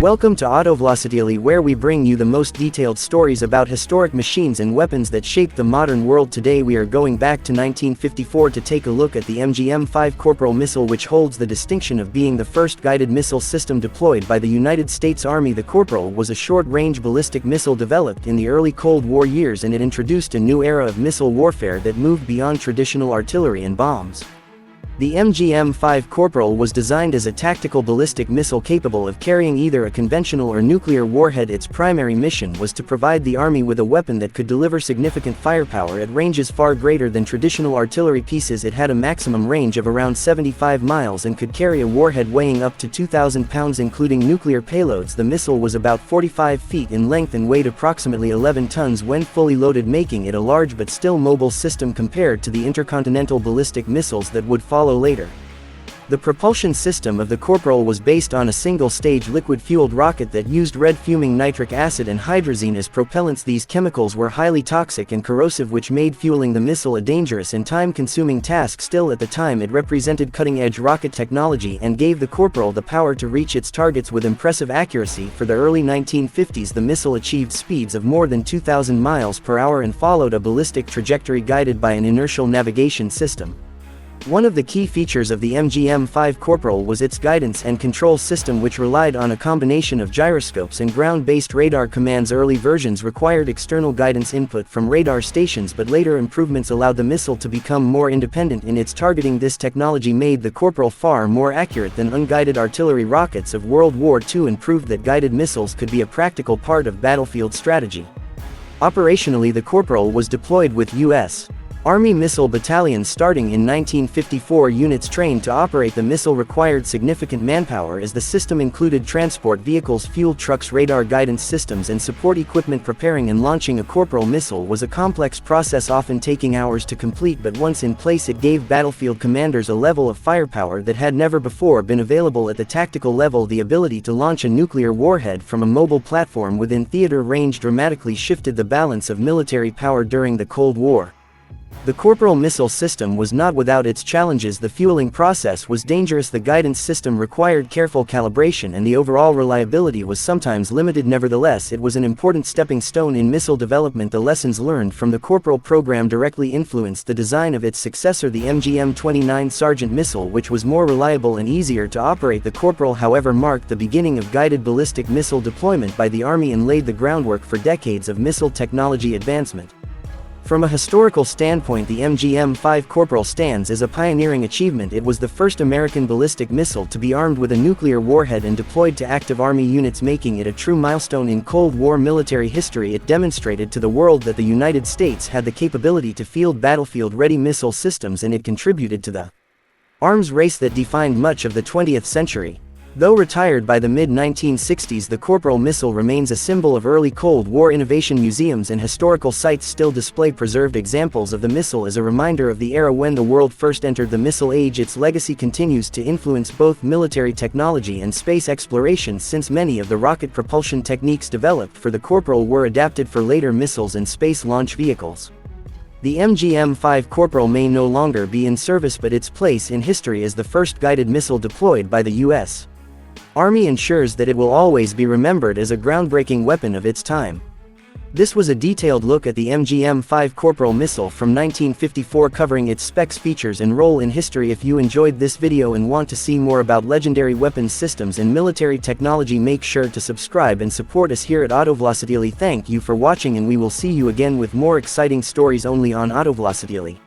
Welcome to Autovlosity, where we bring you the most detailed stories about historic machines and weapons that shaped the modern world. Today we are going back to 1954 to take a look at the MGM-5 Corporal missile, which holds the distinction of being the first guided missile system deployed by the United States Army. The Corporal was a short-range ballistic missile developed in the early Cold War years, and it introduced a new era of missile warfare that moved beyond traditional artillery and bombs. The MGM-5 Corporal was designed as a tactical ballistic missile capable of carrying either a conventional or nuclear warhead. Its primary mission was to provide the Army with a weapon that could deliver significant firepower at ranges far greater than traditional artillery pieces. It had a maximum range of around 75 miles and could carry a warhead weighing up to 2,000 pounds, including nuclear payloads. The missile was about 45 feet in length and weighed approximately 11 tons when fully loaded, making it a large but still mobile system compared to the intercontinental ballistic missiles that would follow later. The propulsion system of the Corporal was based on a single-stage liquid-fueled rocket that used red fuming nitric acid and hydrazine as propellants. These chemicals were highly toxic and corrosive, which made fueling the missile a dangerous and time-consuming task. Still, at the time, it represented cutting-edge rocket technology and gave the Corporal the power to reach its targets with impressive accuracy. For the early 1950s, the missile achieved speeds of more than 2,000 miles per hour and followed a ballistic trajectory guided by an inertial navigation system. One of the key features of the MGM-5 Corporal was its guidance and control system, which relied on a combination of gyroscopes and ground-based radar commands. Early versions required external guidance input from radar stations, but later improvements allowed the missile to become more independent in its targeting. This technology made the Corporal far more accurate than unguided artillery rockets of World War II and proved that guided missiles could be a practical part of battlefield strategy. Operationally, the Corporal was deployed with U.S. Army missile battalions starting in 1954. Units trained to operate the missile required significant manpower, as the system included transport vehicles, fuel trucks, radar guidance systems, and support equipment. Preparing and launching a Corporal missile was a complex process, often taking hours to complete, but once in place it gave battlefield commanders a level of firepower that had never before been available. At the tactical level, the ability to launch a nuclear warhead from a mobile platform within theater range dramatically shifted the balance of military power during the Cold War. The Corporal missile system was not without its challenges. The fueling process was dangerous, the guidance system required careful calibration, and the overall reliability was sometimes limited. Nevertheless, it was an important stepping stone in missile development. The lessons learned from the Corporal program directly influenced the design of its successor, the MGM-29 Sergeant missile, which was more reliable and easier to operate. The Corporal, however, marked the beginning of guided ballistic missile deployment by the Army and laid the groundwork for decades of missile technology advancement. From a historical standpoint, the MGM-5 Corporal stands as a pioneering achievement. It was the first American ballistic missile to be armed with a nuclear warhead and deployed to active Army units, making it a true milestone in Cold War military history. It demonstrated to the world that the United States had the capability to field battlefield-ready missile systems, and it contributed to the arms race that defined much of the 20th century. Though retired by the mid-1960s, the Corporal missile remains a symbol of early Cold War innovation. Museums and historical sites still display preserved examples of the missile as a reminder of the era when the world first entered the missile age. Its legacy continues to influence both military technology and space exploration, since many of the rocket propulsion techniques developed for the Corporal were adapted for later missiles and space launch vehicles. The MGM-5 Corporal may no longer be in service, but its place in history as the first guided missile deployed by the U.S. Army ensures that it will always be remembered as a groundbreaking weapon of its time. This was a detailed look at the MGM-5 Corporal missile from 1954, covering its specs, features, and role in history. If you enjoyed this video and want to see more about legendary weapons systems and military technology, make sure to subscribe and support us here at Autovlosity. Thank you for watching, and we will see you again with more exciting stories only on Autovlosity.